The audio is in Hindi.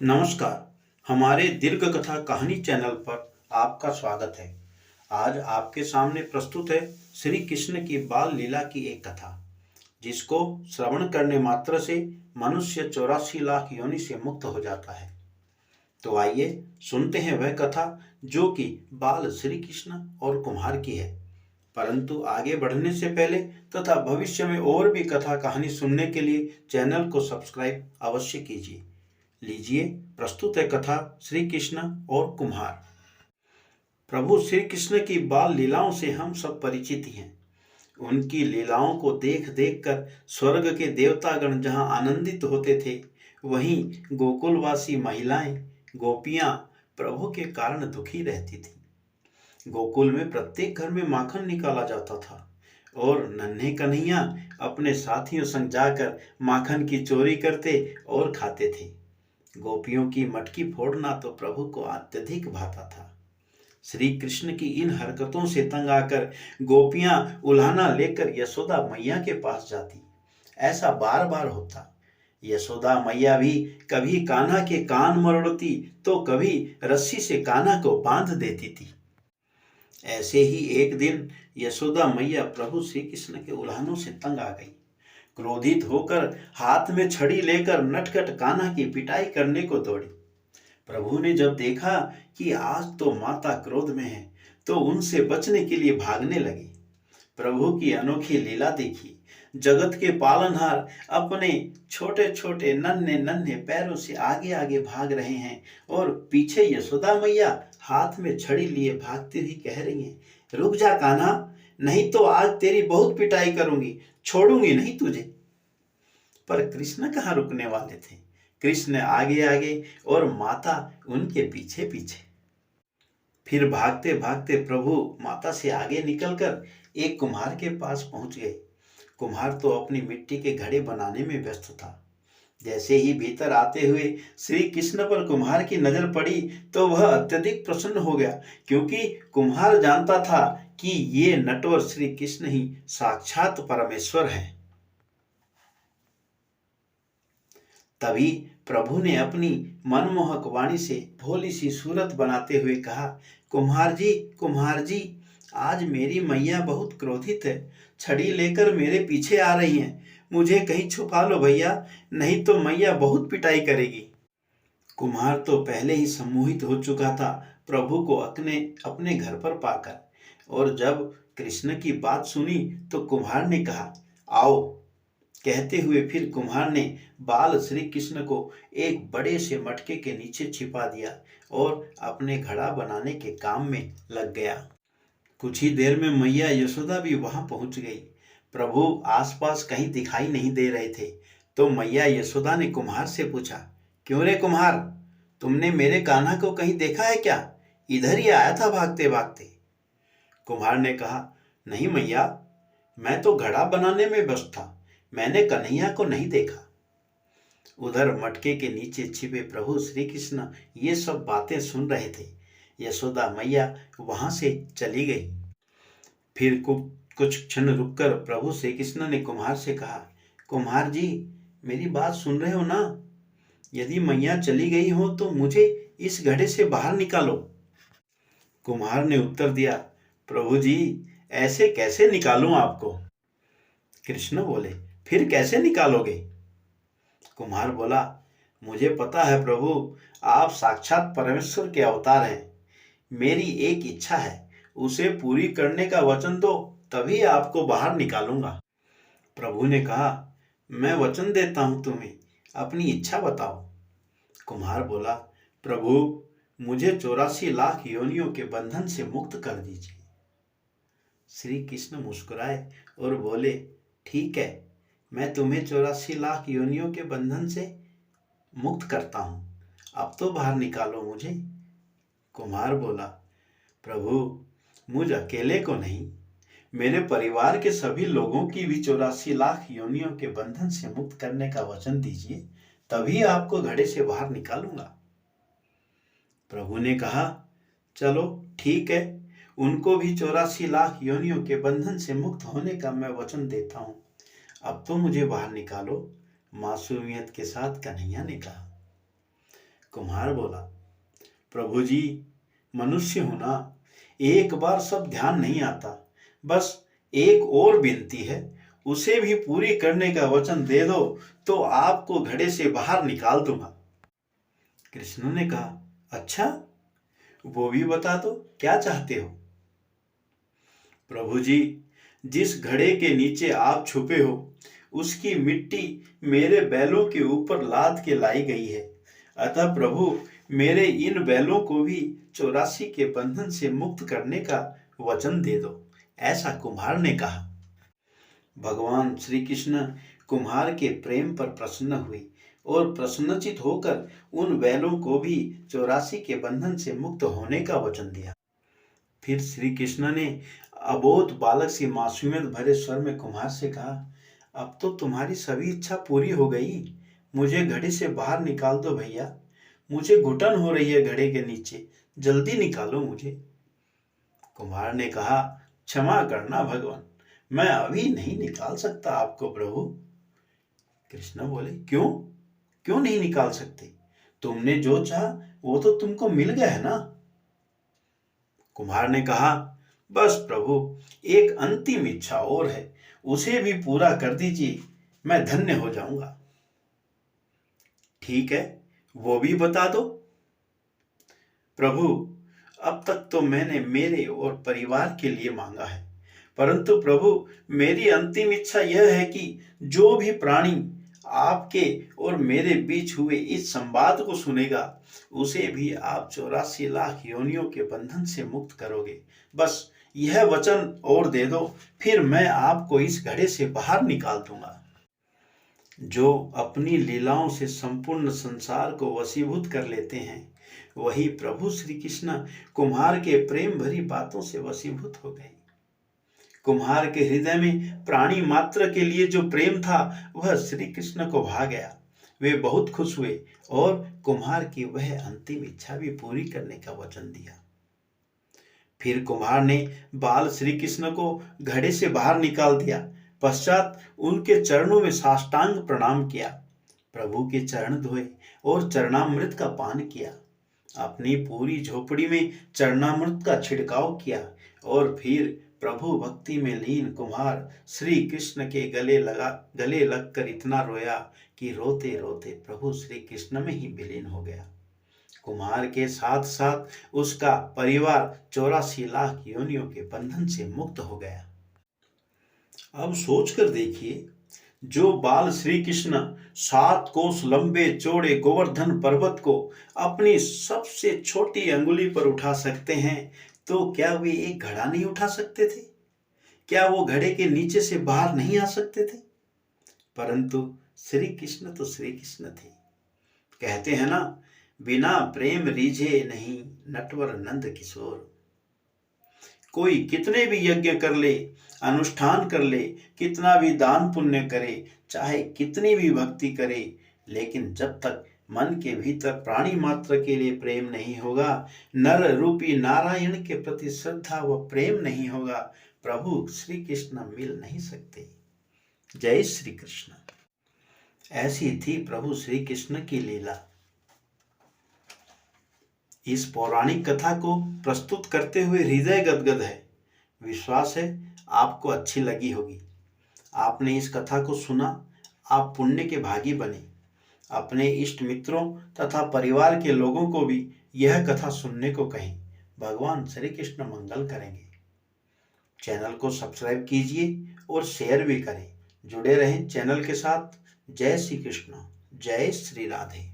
नमस्कार। हमारे दीर्घ कथा कहानी चैनल पर आपका स्वागत है। आज आपके सामने प्रस्तुत है श्री कृष्ण की बाल लीला की एक कथा, जिसको श्रवण करने मात्र से मनुष्य 84 लाख योनि से मुक्त हो जाता है। तो आइए सुनते हैं वह कथा जो कि बाल श्री कृष्ण और कुम्हार की है। परंतु आगे बढ़ने से पहले तथा भविष्य में और भी कथा कहानी सुनने के लिए चैनल को सब्सक्राइब अवश्य कीजिए। लीजिए, प्रस्तुत है कथा श्री कृष्ण और कुम्हार। प्रभु श्री कृष्ण की बाल लीलाओं से हम सब परिचित ही हैं। उनकी लीलाओं को देख देख कर स्वर्ग के देवतागण जहाँ आनंदित होते थे, वहीं गोकुलवासी महिलाएं, गोपियां प्रभु के कारण दुखी रहती थी। गोकुल में प्रत्येक घर में माखन निकाला जाता था और नन्हे कन्हैया अपने साथियों संग जाकर माखन की चोरी करते और खाते थे। गोपियों की मटकी फोड़ना तो प्रभु को अत्यधिक भाता था। श्री कृष्ण की इन हरकतों से तंग आकर गोपियां उल्हाना लेकर यशोदा मैया के पास जाती। ऐसा बार बार होता। यशोदा मैया भी कभी कान्हा के कान मरोड़ती तो कभी रस्सी से कान्हा को बांध देती थी। ऐसे ही एक दिन यशोदा मैया प्रभु श्री कृष्ण के उल्हानों से तंग आ गई। क्रोधित होकर हाथ में छड़ी लेकर नटखट कान्हा की पिटाई करने को दौड़ी। प्रभु ने जब देखा कि आज तो माता क्रोध में है, तो उनसे बचने के लिए भागने लगे। प्रभु की अनोखी लीला देखी। जगत के पालनहार अपने छोटे छोटे नन्हे नन्हे पैरों से आगे आगे भाग रहे हैं और पीछे यशोदा मैया हाथ में छड़ी लिए भागती हुई कह रही हैं, रुक जा कान्हा, नहीं तो आज तेरी बहुत पिटाई करूंगी, छोड़ूंगी नहीं तुझे। पर कृष्ण कहाँ रुकने वाले थे। कृष्ण आगे आगे और माता उनके पीछे पीछे। फिर भागते भागते प्रभु माता से आगे निकलकर एक कुम्हार के पास पहुंच गए। कुम्हार तो अपनी मिट्टी के घड़े बनाने में व्यस्त था। जैसे ही भीतर आते हुए श्री कृष्ण पर कुम्हार की नजर पड़ी तो वह अत्यधिक प्रसन्न हो गया, क्योंकि कुम्हार जानता था कि ये नटवर श्री कृष्ण ही साक्षात परमेश्वर हैं। तभी प्रभु ने अपनी मनमोहक वाणी से भोली सी सूरत बनाते हुए कहा, कुम्हार जी, आज मेरी मैया बहुत क्रोधित है, छड़ी लेकर मेरे पीछे आ रही हैं। मुझे कहीं छुपा लो भैया, नहीं तो मैया बहुत पिटाई करेगी। कुम्हार तो पहले ही सम्मोहित हो चुका था प्रभु को अपने घर पर पाकर, और जब कृष्ण की बात सुनी तो कुम्हार ने कहा, आओ। कहते हुए फिर कुम्हार ने बाल श्री कृष्ण को एक बड़े से मटके के नीचे छिपा दिया और अपने घड़ा बनाने के काम में लग गया। कुछ ही देर में मैया यशोदा भी वहां पहुंच गई। प्रभु आसपास कहीं दिखाई नहीं दे रहे थे, तो मैया यशोदा ने कुम्हार से पूछा, क्यों रे कुम्हार, तुमने मेरे कान्हा को कहीं देखा है क्या? इधर ही आया था भागते भागते। कुम्हार ने कहा, नहीं मैया, मैं तो घड़ा बनाने में व्यस्त था, मैंने कन्हैया को नहीं देखा। उधर मटके के नीचे छिपे प्रभु श्री कृष्ण ये सब बातें सुन रहे थे। यशोदा मैया वहां से चली गई। फिर कुछ क्षण रुककर प्रभु श्री कृष्ण ने कुम्हार से कहा, कुम्हार जी, मेरी बात सुन रहे हो ना? यदि मैया चली गई हो तो मुझे इस घड़े से बाहर निकालो। कुम्हार ने उत्तर दिया, प्रभु जी, ऐसे कैसे निकालूं आपको? कृष्ण बोले, फिर कैसे निकालोगे? कुम्हार बोला, मुझे पता है प्रभु, आप साक्षात परमेश्वर के अवतार हैं। मेरी एक इच्छा है, उसे पूरी करने का वचन दो, तभी आपको बाहर निकालूंगा। प्रभु ने कहा, मैं वचन देता हूं तुम्हें, अपनी इच्छा बताओ। कुम्हार बोला, प्रभु, मुझे 84 लाख योनियों के बंधन से मुक्त कर दीजिए। श्री कृष्ण मुस्कुराए और बोले, ठीक है, मैं तुम्हें 84 लाख योनियों के बंधन से मुक्त करता हूं, अब तो बाहर निकालो मुझे। कुम्हार बोला, प्रभु, मुझ अकेले को नहीं, मेरे परिवार के सभी लोगों की भी 84 लाख योनियों के बंधन से मुक्त करने का वचन दीजिए, तभी आपको घड़े से बाहर निकालूंगा। प्रभु ने कहा, चलो ठीक है, उनको भी 84 लाख योनियों के बंधन से मुक्त होने का मैं वचन देता हूं, अब तो मुझे बाहर निकालो। मासूमियत के साथ कन्हैया ने कहा। कुम्हार बोला, प्रभु जी, मनुष्य हूं ना, एक बार सब ध्यान नहीं आता। बस एक और विनती है, उसे भी पूरी करने का वचन दे दो तो आपको घड़े से बाहर निकाल दूंगा। कृष्ण ने कहा, अच्छा, वो भी बता दो, क्या चाहते हो? प्रभु जी, जिस घड़े के नीचे आप छुपे हो उसकी मिट्टी मेरे बैलों के ऊपर लाद के लाई गई है। अतः प्रभु, मेरे इन बैलों को भी 84 के बंधन से मुक्त करने का वचन दे दो, ऐसा कुम्हार ने कहा। भगवान श्री कृष्ण कुम्हार के प्रेम पर प्रसन्न हुए और प्रसन्नचित होकर उन बैलों को भी 84 के बंधन से मुक्त होने का वचन दिया। फिर श्री कृष्ण ने अबोध बालक सी मासूमियत भरे स्वर में कुम्हार से कहा, अब तो तुम्हारी सभी इच्छा पूरी हो गई, मुझे घड़े से बाहर निकाल दो भैया, मुझे घुटन हो रही है घड़े के नीचे, जल्दी निकालो मुझे। कुम्हार ने कहा, क्षमा करना भगवान, मैं अभी नहीं निकाल सकता आपको प्रभु। कृष्ण बोले, क्यों क्यों नहीं निकाल सकते? तुमने जो चाहा वो तो तुमको मिल गया है ना। कुम्हार ने कहा, बस प्रभु, एक अंतिम इच्छा और है, उसे भी पूरा कर दीजिए, मैं धन्य हो जाऊंगा। ठीक है, वो भी बता दो। प्रभु, अब तक तो मैंने मेरे और परिवार के लिए मांगा है, परंतु प्रभु, मेरी अंतिम इच्छा यह है कि जो भी प्राणी आपके और मेरे बीच हुए इस संवाद को सुनेगा उसे भी आप 84 लाख योनियों के बंधन से मुक्त करोगे। बस यह वचन और दे दो, फिर मैं आपको इस घड़े से बाहर निकाल दूंगा। जो अपनी लीलाओं से संपूर्ण संसार को वशीभूत कर लेते हैं, वही प्रभु श्री कृष्ण कुम्हार के प्रेम भरी बातों से वशीभूत हो गए। कुम्हार के हृदय में प्राणी मात्र के लिए जो प्रेम था वह श्री कृष्ण को भा गया। वे बहुत खुश हुए और कुम्हार की वह अंतिम इच्छा भी पूरी करने का वचन दिया। फिर कुम्हार ने बाल श्री कृष्ण को घड़े से बाहर निकाल दिया। पश्चात उनके चरणों में साष्टांग प्रणाम किया, प्रभु के चरण धोए और चरणामृत का पान किया। अपनी पूरी झोपड़ी में चरणामृत का छिड़काव किया और फिर प्रभु भक्ति में लीन कुम्हार श्री कृष्ण के गले लगकर इतना रोया कि रोते रोते प्रभु श्री कृष्ण में ही विलीन हो गया। कुम्हार के साथ साथ उसका परिवार 84 लाख योनियों के बंधन से मुक्त हो गया। अब सोचकर देखिए, जो बाल श्री कृष्ण 7 कोस लंबे चौड़े गोवर्धन पर्वत को अपनी सबसे छोटी अंगुली पर उठा सकते हैं, तो क्या वे एक घड़ा नहीं उठा सकते थे? क्या वो घड़े के नीचे से बाहर नहीं आ सकते थे? परंतु श्री कृष्ण तो श्री कृष्ण थे। कहते हैं ना, बिना प्रेम रीझे नहीं नटवर नंद किशोर। कोई कितने भी यज्ञ कर ले, अनुष्ठान कर ले, कितना भी दान पुण्य करे, चाहे कितनी भी भक्ति करे, लेकिन जब तक मन के भीतर प्राणी मात्र के लिए प्रेम नहीं होगा, नर रूपी नारायण के प्रति श्रद्धा व प्रेम नहीं होगा, प्रभु श्री कृष्ण मिल नहीं सकते। जय श्री कृष्ण। ऐसी थी प्रभु श्री कृष्ण की लीला। इस पौराणिक कथा को प्रस्तुत करते हुए हृदय गदगद है। विश्वास है आपको अच्छी लगी होगी। आपने इस कथा को सुना, आप पुण्य के भागी बने। अपने इष्ट मित्रों तथा परिवार के लोगों को भी यह कथा सुनने को कहें। भगवान श्री कृष्ण मंगल करेंगे। चैनल को सब्सक्राइब कीजिए और शेयर भी करें। जुड़े रहें चैनल के साथ। जय श्री कृष्ण, जय श्री राधे।